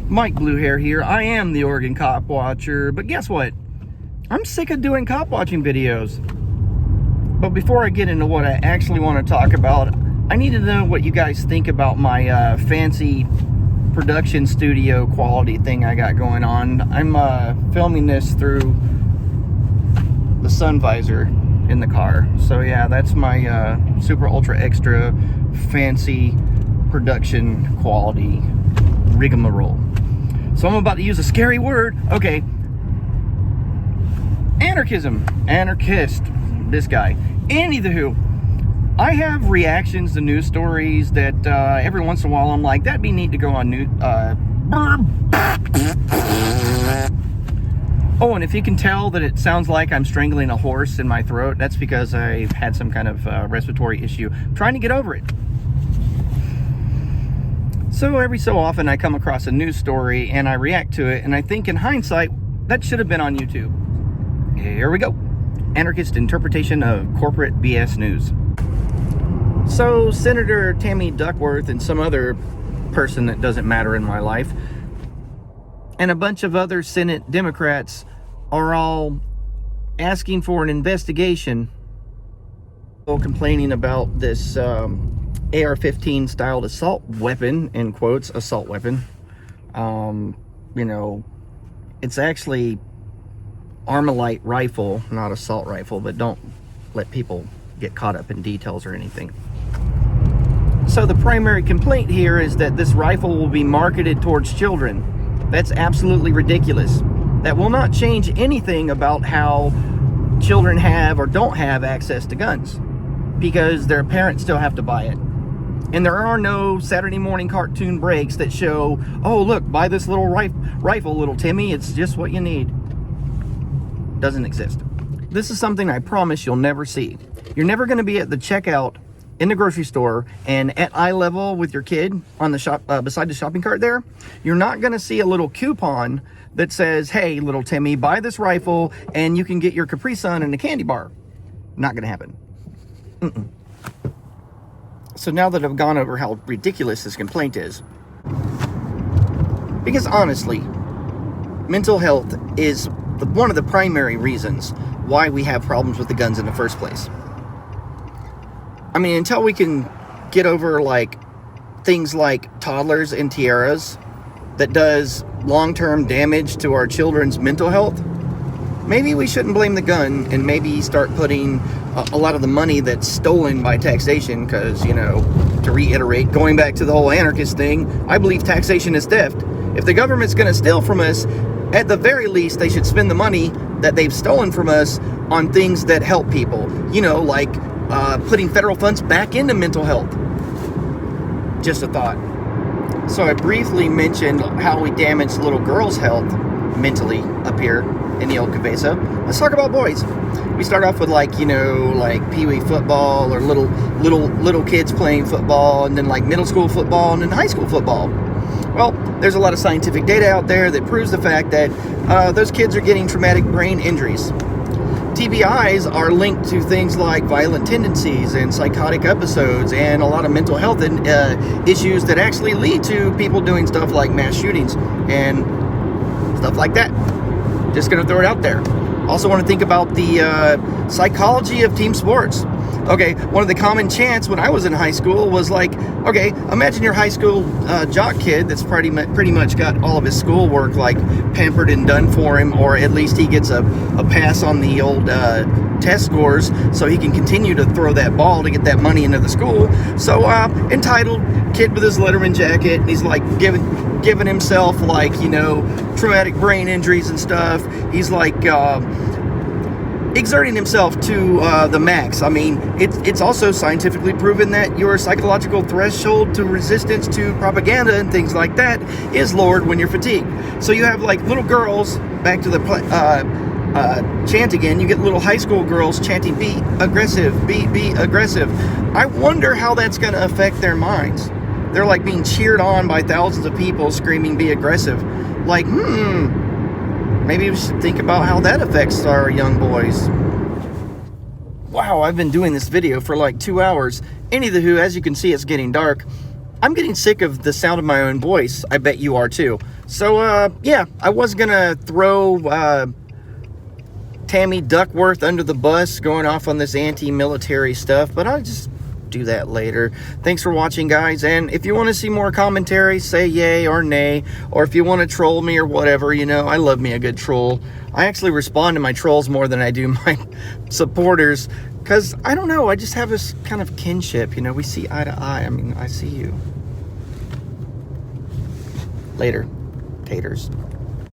Mike Bluehair here. I am the Oregon Cop Watcher, but guess what? I'm sick of doing cop watching videos. But before I get into what I actually want to talk about, I need to know what you guys think about my fancy production studio quality thing I got going on. I'm filming this through the sun visor in the car. So yeah, that's my super ultra extra fancy production quality rigmarole. So I'm about to use a scary word. Okay. Anarchism. Anarchist. This guy. Anywho, I have reactions to news stories that every once in a while I'm like, that'd be neat to go on news. Oh, and if you can tell that it sounds like I'm strangling a horse in my throat, that's because I've had some kind of respiratory issue. I'm trying to get over it. So every so often I come across a news story and I react to it, and I think in hindsight, that should have been on YouTube. Here we go. Anarchist interpretation of corporate BS news. So Senator Tammy Duckworth and some other person that doesn't matter in my life and a bunch of other Senate Democrats are all asking for an investigation, complaining about this AR-15 styled assault weapon, in quotes, assault weapon. You know, it's actually Armalite rifle, not assault rifle, but don't let people get caught up in details or anything. So the primary complaint here is that this rifle will be marketed towards children. That's absolutely ridiculous. That will not change anything about how children have or don't have access to guns, because their parents still have to buy it. And there are no Saturday morning cartoon breaks that show, oh look, buy this little rifle, little Timmy, it's just what you need. Doesn't exist. This is something I promise you'll never see. You're never going to be at the checkout in the grocery store and at eye level with your kid on the shop beside the shopping cart there. You're not going to see a little coupon that says, hey, little Timmy, buy this rifle and you can get your Capri Sun and a candy bar. Not going to happen. So now that I've gone over how ridiculous this complaint is, because honestly, mental health is one of the primary reasons why we have problems with the guns in the first place. I mean, until we can get over like things like toddlers and tiaras that does long-term damage to our children's mental health, maybe we shouldn't blame the gun and maybe start putting a lot of the money that's stolen by taxation, because, you know, to reiterate, going back to the whole anarchist thing, I believe taxation is theft. If the government's going to steal from us, at the very least, they should spend the money that they've stolen from us on things that help people. You know, like putting federal funds back into mental health. Just a thought. So I briefly mentioned how we damage little girls' health mentally up here in the old Cabeza. Let's talk about boys. We start off with, like, you know, like pee-wee football or little kids playing football, and then like middle school football, and then high school football. Well, there's a lot of scientific data out there that proves the fact that those kids are getting traumatic brain injuries. TBIs are linked to things like violent tendencies and psychotic episodes and a lot of mental health issues that actually lead to people doing stuff like mass shootings and stuff like that. Just going to throw it out there. Also want to think about the psychology of team sports. Okay, one of the common chants when I was in high school was like, okay, imagine your high school jock kid that's pretty much got all of his schoolwork like pampered and done for him, or at least he gets a pass on the old test scores so he can continue to throw that ball to get that money into the school. So entitled kid with his Letterman jacket, and he's like giving himself, like, you know, traumatic brain injuries and stuff. He's like exerting himself to the max. I mean, it's also scientifically proven that your psychological threshold to resistance to propaganda and things like that is lowered when you're fatigued. So you have like little girls, back to the chant again, you get little high school girls chanting, be aggressive, be aggressive. I wonder how that's going to affect their minds. They're like being cheered on by thousands of people screaming, be aggressive. Like, maybe we should think about how that affects our young boys. Wow, I've been doing this video for like 2 hours. Anywho, as you can see, it's getting dark. I'm getting sick of the sound of my own voice. I bet you are too. So, yeah, I was going to throw Tammy Duckworth under the bus going off on this anti-military stuff, but I'll just do that later. Thanks for watching, guys, and if you want to see more commentary, say yay or nay, or if you want to troll me or whatever, you know, I love me a good troll. I actually respond to my trolls more than I do my supporters, because, I don't know, I just have this kind of kinship, you know, we see eye to eye. I mean, I see you. Later, taters.